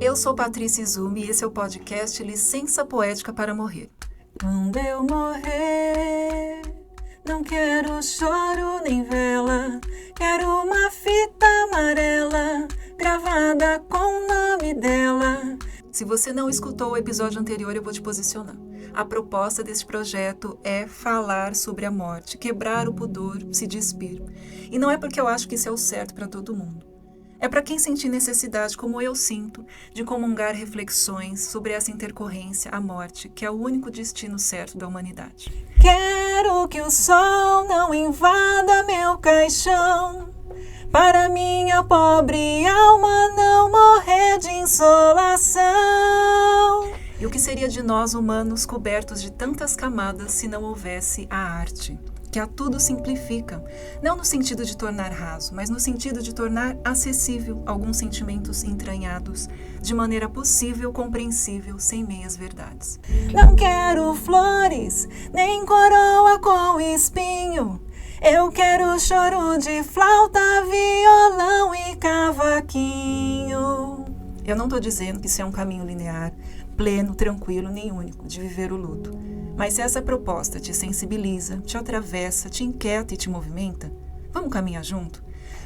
Eu sou Patrícia Izumi e esse é o podcast Licença Poética para Morrer. Quando eu morrer, não quero choro nem vela, quero uma fita amarela gravada com o nome dela. Se você não escutou o episódio anterior, eu vou te posicionar. A proposta desse projeto é falar sobre a morte, quebrar o pudor, se despir. E não é porque eu acho que isso é o certo para todo mundo. É para quem sentir necessidade, como eu sinto, de comungar reflexões sobre essa intercorrência, a morte, que é o único destino certo da humanidade. Quero que o sol não invada meu caixão, para minha pobre alma não morrer de insolação. E o que seria de nós, humanos, cobertos de tantas camadas, se não houvesse a arte? Que a tudo simplifica, não no sentido de tornar raso, mas no sentido de tornar acessível alguns sentimentos entranhados, de maneira possível, compreensível, sem meias verdades. Não quero flores, nem coroa com espinho, eu quero choro de flauta, violão e cavaquinho. Eu não estou dizendo que isso é um caminho linear, pleno, tranquilo, nem único, de viver o luto. Mas se essa proposta te sensibiliza, te atravessa, te inquieta e te movimenta, vamos caminhar junto?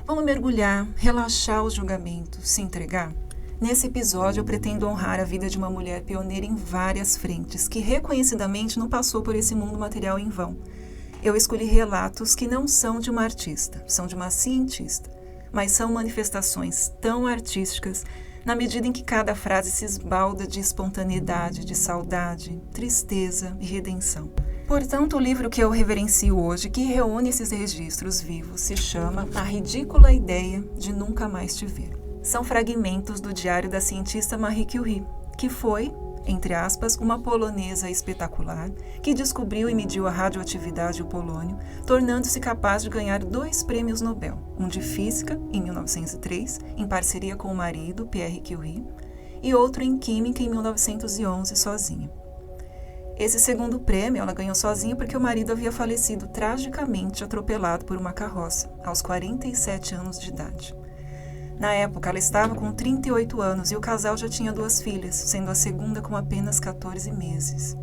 Vamos mergulhar, relaxar os julgamentos, se entregar? Nesse episódio eu pretendo honrar a vida de uma mulher pioneira em várias frentes, que reconhecidamente não passou por esse mundo material em vão. Eu escolhi relatos que não são de uma artista, são de uma cientista, mas são manifestações tão artísticas na medida em que cada frase se esbalda de espontaneidade, de saudade, tristeza e redenção. Portanto, o livro que eu reverencio hoje, que reúne esses registros vivos, se chama A Ridícula Ideia de Nunca Mais Te Ver. São fragmentos do diário da cientista Marie Curie, que foi, entre aspas, uma polonesa espetacular que descobriu e mediu a radioatividade e o polônio, tornando-se capaz de ganhar 2 prêmios Nobel, um de física, em 1903, em parceria com o marido, Pierre Curie, e outro em química, em 1911, sozinha. Esse segundo prêmio ela ganhou sozinha porque o marido havia falecido tragicamente atropelado por uma carroça, aos 47 anos de idade. Na época, ela estava com 38 anos e o casal já tinha 2 filhas, sendo a segunda com apenas 14 meses.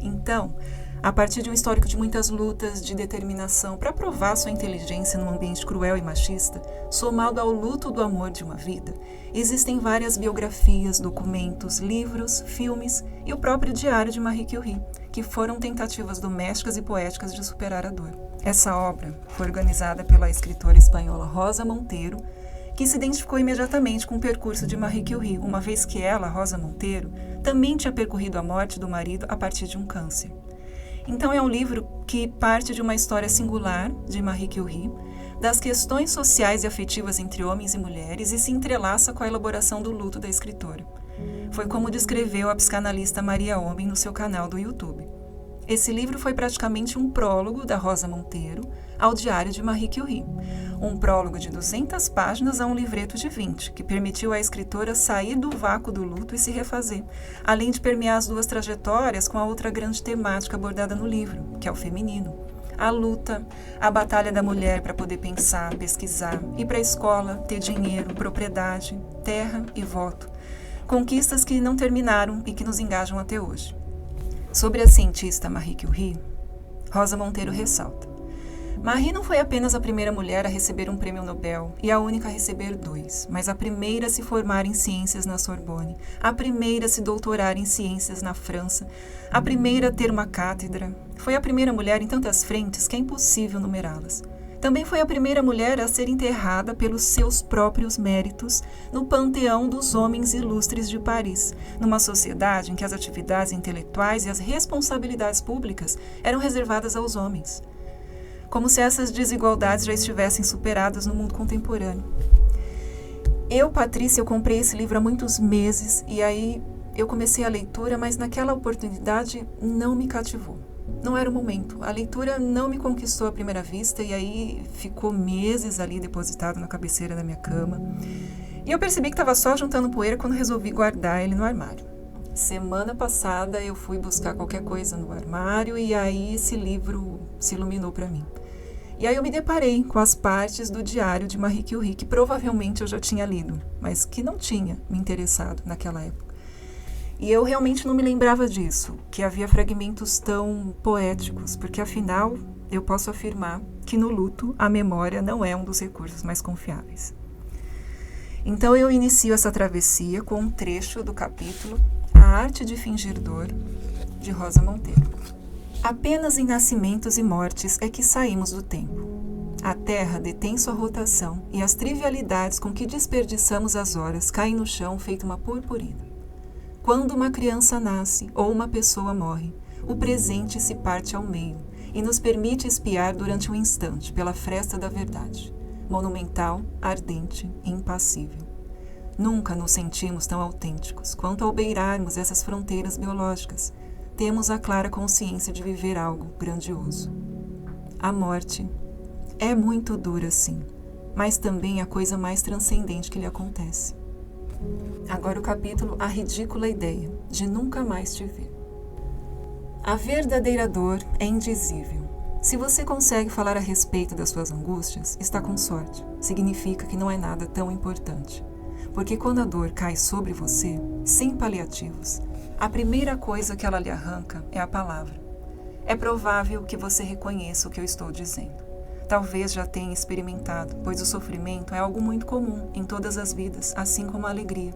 Então, a partir de um histórico de muitas lutas, de determinação para provar sua inteligência num ambiente cruel e machista, somado ao luto do amor de uma vida, existem várias biografias, documentos, livros, filmes e o próprio diário de Marie Curie, que foram tentativas domésticas e poéticas de superar a dor. Essa obra foi organizada pela escritora espanhola Rosa Monteiro, que se identificou imediatamente com o percurso de Marie Curie, uma vez que ela, Rosa Monteiro, também tinha percorrido a morte do marido a partir de um câncer. Então é um livro que parte de uma história singular de Marie Curie, das questões sociais e afetivas entre homens e mulheres e se entrelaça com a elaboração do luto da escritora. Foi como descreveu a psicanalista Maria Homem no seu canal do YouTube. Esse livro foi praticamente um prólogo da Rosa Monteiro ao diário de Marie Curie. Um prólogo de 200 páginas a um livreto de 20, que permitiu à escritora sair do vácuo do luto e se refazer, além de permear as 2 trajetórias com a outra grande temática abordada no livro, que é o feminino. A luta, a batalha da mulher para poder pensar, pesquisar, ir para a escola, ter dinheiro, propriedade, terra e voto. Conquistas que não terminaram e que nos engajam até hoje. Sobre a cientista Marie Curie, Rosa Monteiro ressalta: Marie não foi apenas a primeira mulher a receber um prêmio Nobel e a única a receber 2, mas a primeira a se formar em ciências na Sorbonne, a primeira a se doutorar em ciências na França, a primeira a ter uma cátedra. Foi a primeira mulher em tantas frentes que é impossível numerá-las. Também foi a primeira mulher a ser enterrada pelos seus próprios méritos no panteão dos homens ilustres de Paris, numa sociedade em que as atividades intelectuais e as responsabilidades públicas eram reservadas aos homens. Como se essas desigualdades já estivessem superadas no mundo contemporâneo. Eu, Patrícia, eu comprei esse livro há muitos meses e aí eu comecei a leitura, mas naquela oportunidade não me cativou. Não era o momento. A leitura não me conquistou à primeira vista e aí ficou meses ali depositado na cabeceira da minha cama. E eu percebi que estava só juntando poeira quando resolvi guardar ele no armário. Semana passada eu fui buscar qualquer coisa no armário e aí esse livro se iluminou para mim. E aí eu me deparei com as partes do diário de Marie Curie que provavelmente eu já tinha lido, mas que não tinha me interessado naquela época. E eu realmente não me lembrava disso, que havia fragmentos tão poéticos, porque afinal eu posso afirmar que no luto a memória não é um dos recursos mais confiáveis. Então eu inicio essa travessia com um trecho do capítulo A Arte de Fingir Dor, de Rosa Monteiro. Apenas em nascimentos e mortes é que saímos do tempo. A Terra detém sua rotação e as trivialidades com que desperdiçamos as horas caem no chão feito uma purpurina. Quando uma criança nasce ou uma pessoa morre, o presente se parte ao meio e nos permite espiar durante um instante pela fresta da verdade, monumental, ardente e impassível. Nunca nos sentimos tão autênticos quanto ao beirarmos essas fronteiras biológicas. Temos a clara consciência de viver algo grandioso. A morte é muito dura, sim, mas também a coisa mais transcendente que lhe acontece. Agora o capítulo A Ridícula Ideia, de Nunca Mais Te Ver. A verdadeira dor é indizível. Se você consegue falar a respeito das suas angústias, está com sorte. Significa que não é nada tão importante. Porque quando a dor cai sobre você, sem paliativos, a primeira coisa que ela lhe arranca é a palavra. É provável que você reconheça o que eu estou dizendo. Talvez já tenha experimentado, pois o sofrimento é algo muito comum em todas as vidas, assim como a alegria.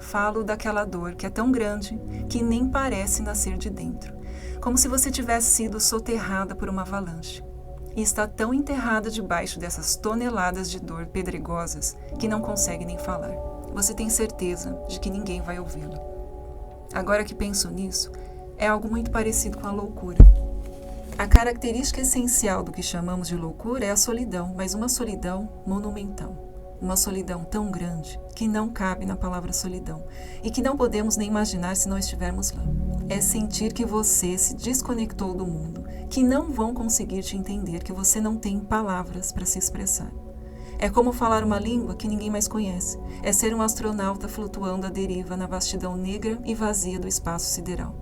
Falo daquela dor que é tão grande que nem parece nascer de dentro, como se você tivesse sido soterrada por uma avalanche. E está tão enterrada debaixo dessas toneladas de dor pedregosas que não consegue nem falar. Você tem certeza de que ninguém vai ouvi-la. Agora que penso nisso, é algo muito parecido com a loucura. A característica essencial do que chamamos de loucura é a solidão, mas uma solidão monumental. Uma solidão tão grande que não cabe na palavra solidão e que não podemos nem imaginar se não estivermos lá. É sentir que você se desconectou do mundo, que não vão conseguir te entender, que você não tem palavras para se expressar. É como falar uma língua que ninguém mais conhece. É ser um astronauta flutuando à deriva na vastidão negra e vazia do espaço sideral.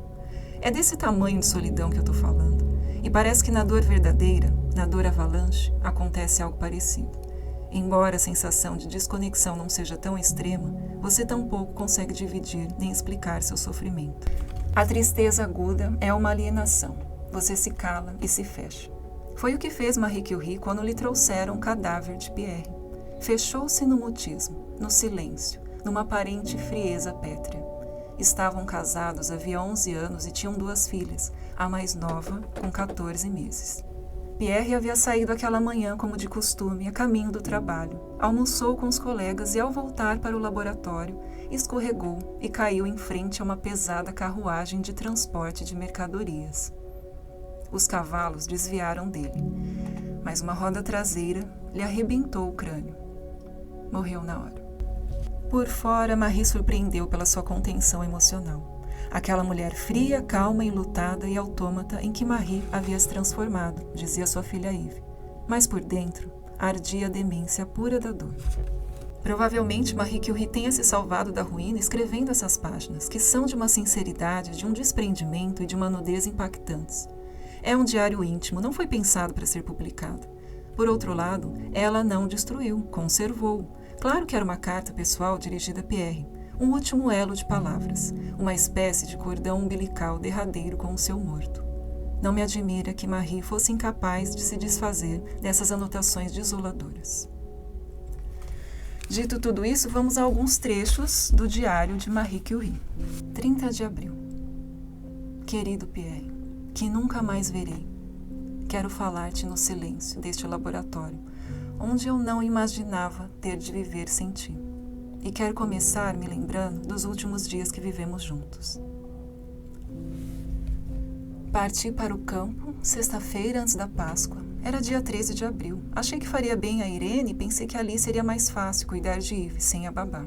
É desse tamanho de solidão que eu estou falando. E parece que na dor verdadeira, na dor avalanche, acontece algo parecido. Embora a sensação de desconexão não seja tão extrema, você tampouco consegue dividir nem explicar seu sofrimento. A tristeza aguda é uma alienação. Você se cala e se fecha. Foi o que fez Marie Curie quando lhe trouxeram o cadáver de Pierre. Fechou-se no mutismo, no silêncio, numa aparente frieza pétrea. Estavam casados havia 11 anos e tinham 2 filhas, a mais nova com 14 meses. Pierre havia saído aquela manhã, como de costume, a caminho do trabalho. Almoçou com os colegas e, ao voltar para o laboratório, escorregou e caiu em frente a uma pesada carruagem de transporte de mercadorias. Os cavalos desviaram dele, mas uma roda traseira lhe arrebentou o crânio. Morreu na hora. Por fora, Marie surpreendeu pela sua contenção emocional. Aquela mulher fria, calma, enlutada e autômata em que Marie havia se transformado, dizia sua filha Yves. Mas por dentro, ardia a demência pura da dor. Provavelmente Marie Curie tenha se salvado da ruína escrevendo essas páginas, que são de uma sinceridade, de um desprendimento e de uma nudez impactantes. É um diário íntimo, não foi pensado para ser publicado. Por outro lado, ela não destruiu, conservou. Claro que era uma carta pessoal dirigida a Pierre, um último elo de palavras, uma espécie de cordão umbilical derradeiro com o seu morto. Não me admira que Marie fosse incapaz de se desfazer dessas anotações desoladoras. Dito tudo isso, vamos a alguns trechos do diário de Marie Curie. 30 de abril. Querido Pierre, que nunca mais verei. Quero falar-te no silêncio deste laboratório, onde eu não imaginava ter de viver sem ti. E quero começar me lembrando dos últimos dias que vivemos juntos. Parti para o campo, sexta-feira antes da Páscoa. Era dia 13 de abril. Achei que faria bem a Irene e pensei que ali seria mais fácil cuidar de Yves, sem a babá.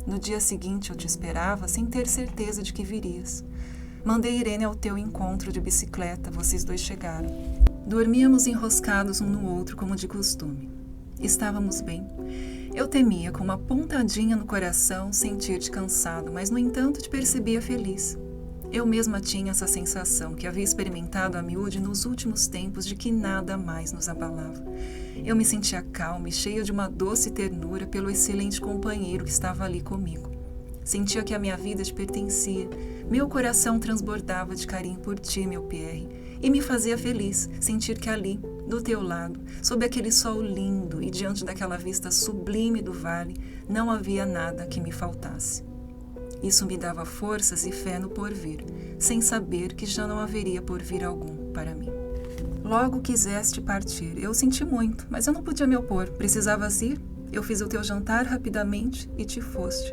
No dia seguinte eu te esperava sem ter certeza de que virias. Mandei Irene ao teu encontro de bicicleta, vocês 2 chegaram. Dormíamos enroscados um no outro como de costume. Estávamos bem. Eu temia, com uma pontadinha no coração, sentir-te cansado, mas no entanto te percebia feliz. Eu mesma tinha essa sensação que havia experimentado a miúde nos últimos tempos de que nada mais nos abalava. Eu me sentia calma e cheia de uma doce ternura pelo excelente companheiro que estava ali comigo. Sentia que a minha vida te pertencia. Meu coração transbordava de carinho por ti, meu Pierre, e me fazia feliz sentir que ali, do teu lado, sob aquele sol lindo e diante daquela vista sublime do vale, não havia nada que me faltasse. Isso me dava forças e fé no porvir, sem saber que já não haveria porvir algum para mim. Logo quiseste partir. Eu senti muito, mas eu não podia me opor. Precisavas ir? Eu fiz o teu jantar rapidamente e te foste.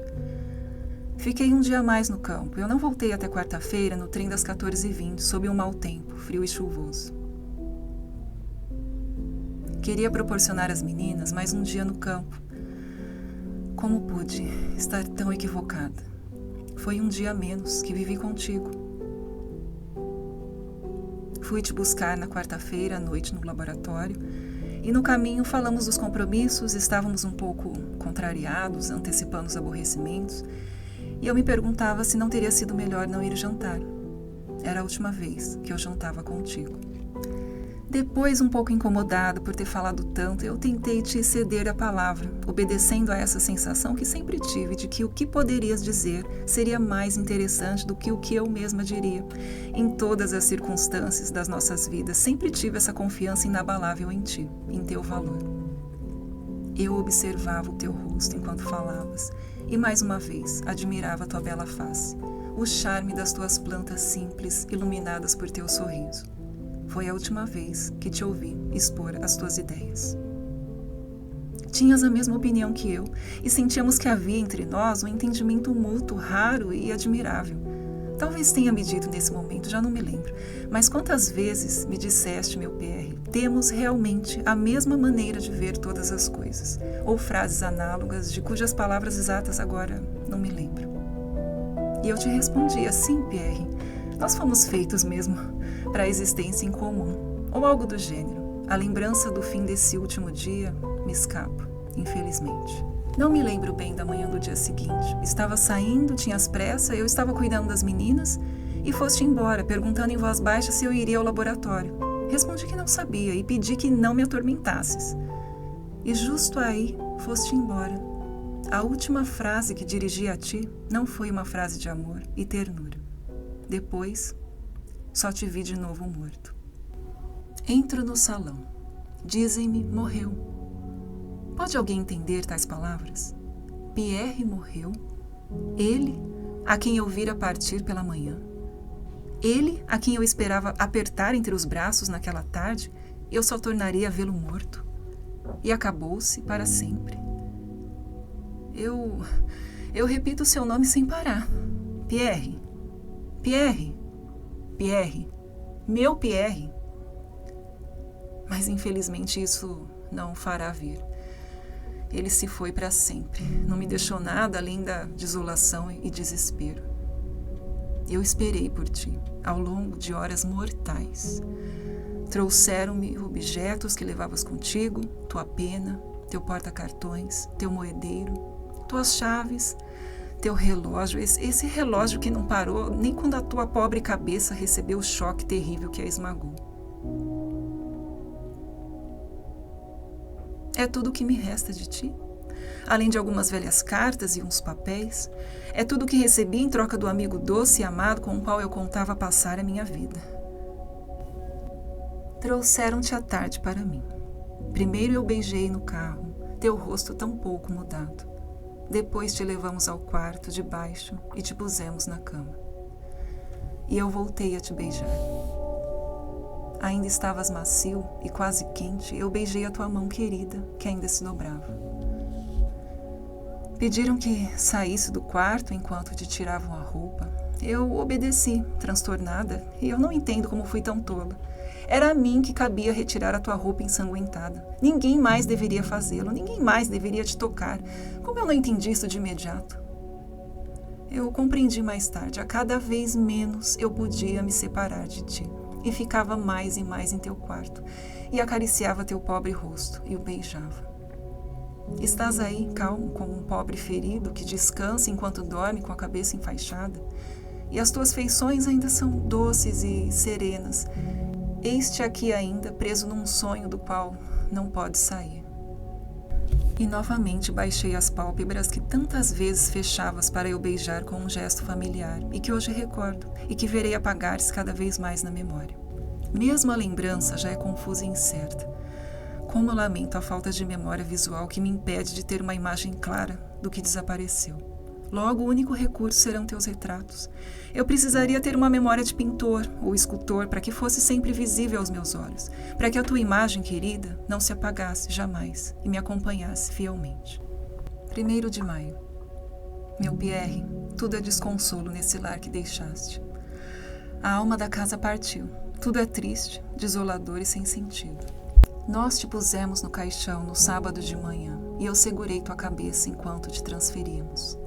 Fiquei um dia a mais no campo. Eu não voltei até quarta-feira no trem das 14h20, sob um mau tempo, frio e chuvoso. Queria proporcionar às meninas mais um dia no campo. Como pude estar tão equivocada? Foi um dia a menos que vivi contigo. Fui te buscar na quarta-feira à noite no laboratório e no caminho falamos dos compromissos, estávamos um pouco contrariados, antecipando os aborrecimentos, e eu me perguntava se não teria sido melhor não ir jantar. Era a última vez que eu jantava contigo. Depois, um pouco incomodado por ter falado tanto, eu tentei te ceder a palavra, obedecendo a essa sensação que sempre tive de que o que poderias dizer seria mais interessante do que o que eu mesma diria. Em todas as circunstâncias das nossas vidas, sempre tive essa confiança inabalável em ti, em teu valor. Eu observava o teu rosto enquanto falavas e, mais uma vez, admirava tua bela face, o charme das tuas plantas simples, iluminadas por teu sorriso. Foi a última vez que te ouvi expor as tuas ideias. Tinhas a mesma opinião que eu e sentíamos que havia entre nós um entendimento mútuo, raro e admirável. Talvez tenha me dito nesse momento, já não me lembro, mas quantas vezes me disseste, meu Pierre, temos realmente a mesma maneira de ver todas as coisas, ou frases análogas de cujas palavras exatas agora não me lembro. E eu te respondia, sim, Pierre, nós fomos feitos mesmo para a existência em comum, ou algo do gênero. A lembrança do fim desse último dia me escapa, infelizmente. Não me lembro bem da manhã do dia seguinte. Estava saindo, tinhas pressa, eu estava cuidando das meninas e foste embora, perguntando em voz baixa se eu iria ao laboratório. Respondi que não sabia e pedi que não me atormentasses. E justo aí foste embora. A última frase que dirigi a ti não foi uma frase de amor e ternura. Depois, só te vi de novo morto. Entro no salão. Dizem-me, morreu. Pode alguém entender tais palavras? Pierre morreu? Ele, a quem eu vira partir pela manhã? Ele, a quem eu esperava apertar entre os braços naquela tarde, eu só tornaria a vê-lo morto? E acabou-se para sempre. Eu repito o seu nome sem parar. Pierre. Pierre. Pierre. Meu Pierre. Mas infelizmente isso não o fará vir. Ele se foi para sempre. Não me deixou nada além da desolação e desespero. Eu esperei por ti, ao longo de horas mortais. Trouxeram-me objetos que levavas contigo, tua pena, teu porta-cartões, teu moedeiro, tuas chaves, teu relógio, esse relógio que não parou nem quando a tua pobre cabeça recebeu o choque terrível que a esmagou. É tudo o que me resta de ti, além de algumas velhas cartas e uns papéis. É tudo o que recebi em troca do amigo doce e amado com o qual eu contava passar a minha vida. Trouxeram-te à tarde para mim. Primeiro eu beijei no carro, teu rosto tão pouco mudado. Depois te levamos ao quarto de baixo e te pusemos na cama. E eu voltei a te beijar. Ainda estavas macio e quase quente, eu beijei a tua mão querida, que ainda se dobrava. Pediram que saísse do quarto enquanto te tiravam a roupa. Eu obedeci, transtornada, e eu não entendo como fui tão tola. Era a mim que cabia retirar a tua roupa ensanguentada. Ninguém mais deveria fazê-lo, ninguém mais deveria te tocar. Como eu não entendi isso de imediato? Eu compreendi mais tarde. A cada vez menos eu podia me separar de ti. E ficava mais e mais em teu quarto. E acariciava teu pobre rosto e o beijava. Estás aí, calmo, como um pobre ferido que descansa enquanto dorme com a cabeça enfaixada. e as tuas feições ainda são doces e serenas. Eis-te aqui ainda, preso num sonho do qual não pode sair. E novamente baixei as pálpebras que tantas vezes fechavas para eu beijar com um gesto familiar, e que hoje recordo, e que verei apagar-se cada vez mais na memória. Mesmo a lembrança já é confusa e incerta. Como eu lamento a falta de memória visual que me impede de ter uma imagem clara do que desapareceu. Logo, o único recurso serão teus retratos. Eu precisaria ter uma memória de pintor ou escultor para que fosse sempre visível aos meus olhos, para que a tua imagem querida não se apagasse jamais e me acompanhasse fielmente. 1º de maio. Meu Pierre, tudo é desconsolo nesse lar que deixaste. A alma da casa partiu. Tudo é triste, desolador e sem sentido. Nós te pusemos no caixão no sábado de manhã e eu segurei tua cabeça enquanto te transferíamos.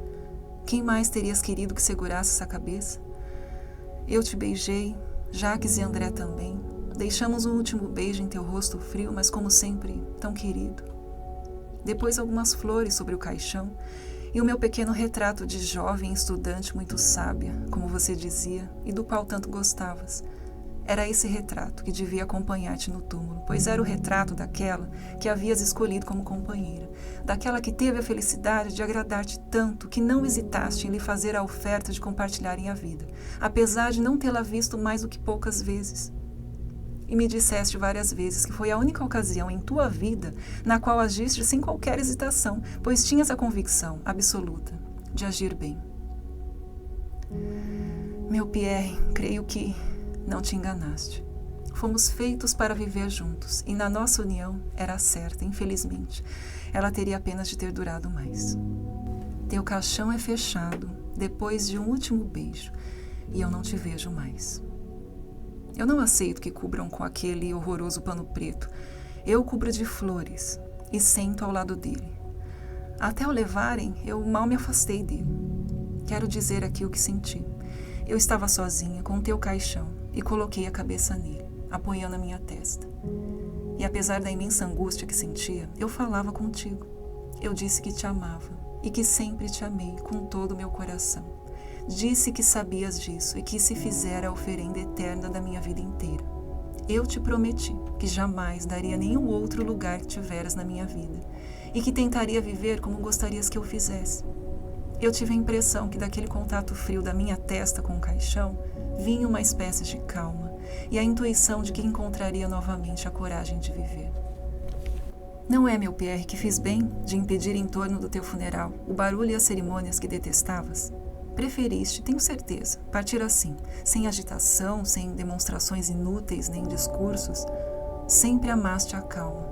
Quem mais terias querido que segurasse essa cabeça? Eu te beijei, Jacques e André também. Deixamos um último beijo em teu rosto frio, mas como sempre, tão querido. Depois algumas flores sobre o caixão e o meu pequeno retrato de jovem estudante muito sábia, como você dizia, e do qual tanto gostavas. Era esse retrato que devia acompanhar-te no túmulo, pois era o retrato daquela que havias escolhido como companheira, daquela que teve a felicidade de agradar-te tanto que não hesitaste em lhe fazer a oferta de compartilharem a vida, apesar de não tê-la visto mais do que poucas vezes. E me disseste várias vezes que foi a única ocasião em tua vida na qual agiste sem qualquer hesitação, pois tinhas a convicção absoluta de agir bem. Meu Pierre, creio que não te enganaste. Fomos feitos para viver juntos, e na nossa união era certa, infelizmente. Ela teria apenas de ter durado mais. Teu caixão é fechado, depois de um último beijo, e eu não te vejo mais. Eu não aceito que cubram com aquele horroroso pano preto. Eu cubro de flores, e sento ao lado dele. Até o levarem, eu mal me afastei dele. Quero dizer aqui o que senti. Eu estava sozinha, com o teu caixão, e coloquei a cabeça nele, apoiando a minha testa. E apesar da imensa angústia que sentia, eu falava contigo. Eu disse que te amava e que sempre te amei com todo o meu coração. Disse que sabias disso e que se fizera a oferenda eterna da minha vida inteira. Eu te prometi que jamais daria nenhum outro lugar que tiveras na minha vida e que tentaria viver como gostarias que eu fizesse. Eu tive a impressão que daquele contato frio da minha testa com o caixão vinha uma espécie de calma e a intuição de que encontraria novamente a coragem de viver. Não é, meu Pierre, que fiz bem de impedir em torno do teu funeral o barulho e as cerimônias que detestavas? Preferiste, tenho certeza, partir assim, sem agitação, sem demonstrações inúteis nem discursos. Sempre amaste a calma.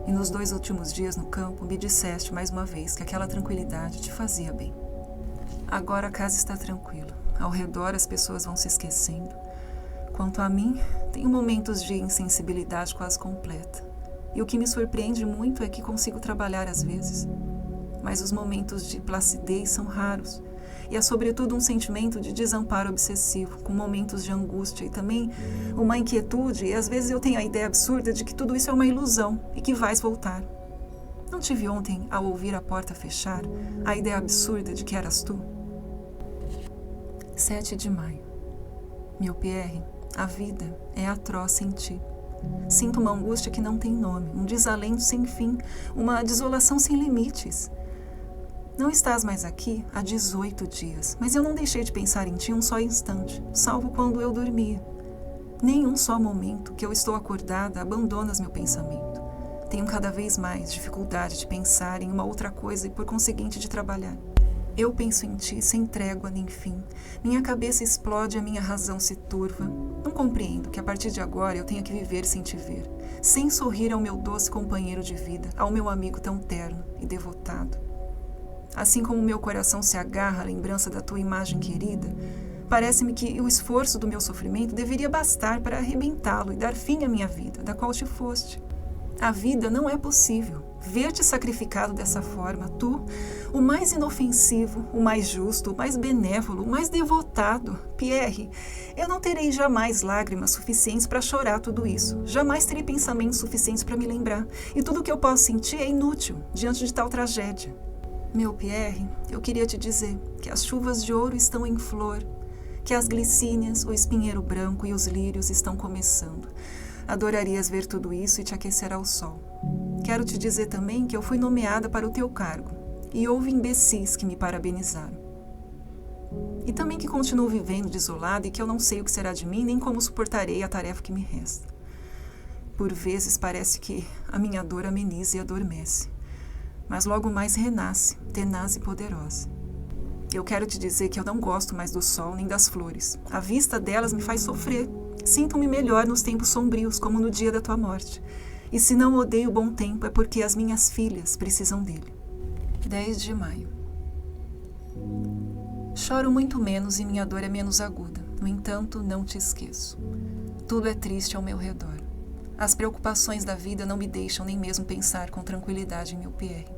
E nos 2 últimos dias no campo me disseste mais uma vez que aquela tranquilidade te fazia bem. Agora a casa está tranquila. Ao redor as pessoas vão se esquecendo. Quanto a mim, tenho momentos de insensibilidade quase completa. E o que me surpreende muito é que consigo trabalhar às vezes. Mas os momentos de placidez são raros. E há sobretudo um sentimento de desamparo obsessivo, com momentos de angústia e também uma inquietude, e às vezes eu tenho a ideia absurda de que tudo isso é uma ilusão e que vais voltar. Não tive ontem, ao ouvir a porta fechar, a ideia absurda de que eras tu? 7 de maio. Meu Pierre, a vida é atroz sem ti. Sinto uma angústia que não tem nome, um desalento sem fim, uma desolação sem limites. Não estás mais aqui há 18 dias, mas eu não deixei de pensar em ti um só instante, salvo quando eu dormia. Nem um só momento que eu estou acordada abandonas meu pensamento. Tenho cada vez mais dificuldade de pensar em uma outra coisa e, por conseguinte, de trabalhar. Eu penso em ti sem trégua nem fim. Minha cabeça explode e a minha razão se turva. Não compreendo que a partir de agora eu tenha que viver sem te ver, sem sorrir ao meu doce companheiro de vida, ao meu amigo tão terno e devotado. Assim como meu coração se agarra à lembrança da tua imagem querida, parece-me que o esforço do meu sofrimento deveria bastar para arrebentá-lo e dar fim à minha vida, da qual te foste. A vida não é possível. Ver-te sacrificado dessa forma, tu, o mais inofensivo, o mais justo, o mais benévolo, o mais devotado. Pierre, eu não terei jamais lágrimas suficientes para chorar tudo isso. Jamais terei pensamentos suficientes para me lembrar. E tudo o que eu posso sentir é inútil diante de tal tragédia. Meu Pierre, eu queria te dizer que as chuvas de ouro estão em flor que as glicínias, o espinheiro branco e os lírios estão começando. Adorarias ver tudo isso e te aquecer ao sol. Quero te dizer também que eu fui nomeada para o teu cargo, e houve imbecis que me parabenizaram. E também que continuo vivendo desolada e que eu não sei o que será de mim, nem como suportarei a tarefa que me resta. Por vezes parece que a minha dor ameniza e adormece, mas logo mais renasce, tenaz e poderosa. Eu quero te dizer que eu não gosto mais do sol nem das flores. A vista delas me faz sofrer. Sinto-me melhor nos tempos sombrios, como no dia da tua morte. E se não odeio o bom tempo, é porque as minhas filhas precisam dele. 10 de maio. Choro muito menos e minha dor é menos aguda. No entanto, não te esqueço. Tudo é triste ao meu redor. As preocupações da vida não me deixam nem mesmo pensar com tranquilidade em meu Pierre.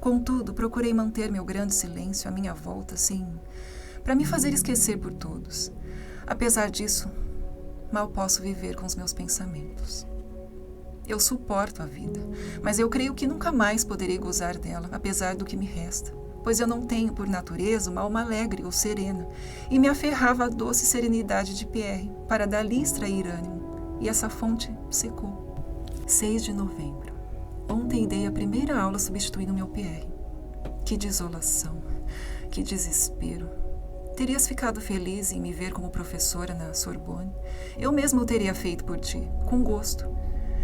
Contudo, procurei manter meu grande silêncio à minha volta, assim, para me fazer esquecer por todos. Apesar disso, mal posso viver com os meus pensamentos. Eu suporto a vida, mas eu creio que nunca mais poderei gozar dela, apesar do que me resta, pois eu não tenho, por natureza, uma alma alegre ou serena, e me aferrava à doce serenidade de Pierre, para dali extrair ânimo, e essa fonte secou. 6 de novembro. Ontem dei a primeira aula substituindo meu Pierre. Que desolação, que desespero. Terias ficado feliz em me ver como professora na Sorbonne? Eu mesma o teria feito por ti, com gosto.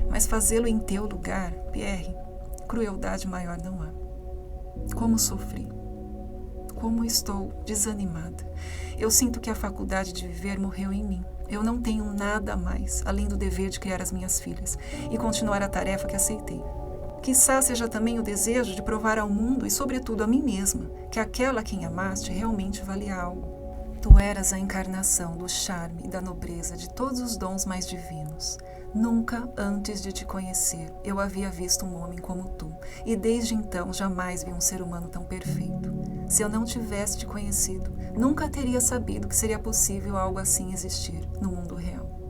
Mas fazê-lo em teu lugar, Pierre, crueldade maior não há. Como sofri. Como estou desanimada. Eu sinto que a faculdade de viver morreu em mim. Eu não tenho nada a mais, além do dever de criar as minhas filhas e continuar a tarefa que aceitei. Quizá seja também o desejo de provar ao mundo e, sobretudo, a mim mesma, que aquela a quem amaste realmente valia algo. Tu eras a encarnação do charme e da nobreza de todos os dons mais divinos. Nunca antes de te conhecer eu havia visto um homem como tu, e desde então jamais vi um ser humano tão perfeito. Se eu não tivesse te conhecido, nunca teria sabido que seria possível algo assim existir no mundo real.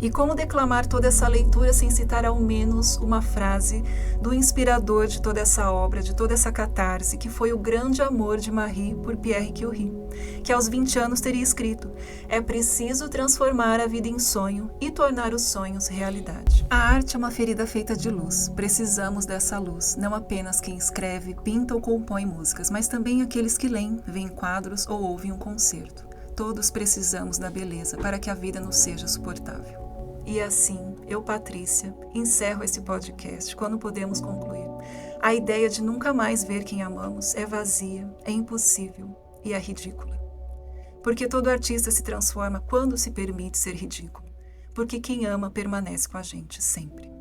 E como declamar toda essa leitura sem citar ao menos uma frase do inspirador de toda essa obra, de toda essa catarse, que foi o grande amor de Marie por Pierre Curie, que aos 20 anos teria escrito: é preciso transformar a vida em sonho e tornar os sonhos realidade. A arte é uma ferida feita de luz. Precisamos dessa luz, não apenas quem escreve, pinta ou compõe músicas, mas também aqueles que leem, veem quadros ou ouvem um concerto. Todos precisamos da beleza para que a vida nos seja suportável. E assim, eu, Patrícia, encerro esse podcast quando podemos concluir. A ideia de nunca mais ver quem amamos é vazia, é impossível e é ridícula. Porque todo artista se transforma quando se permite ser ridículo. Porque quem ama permanece com a gente sempre.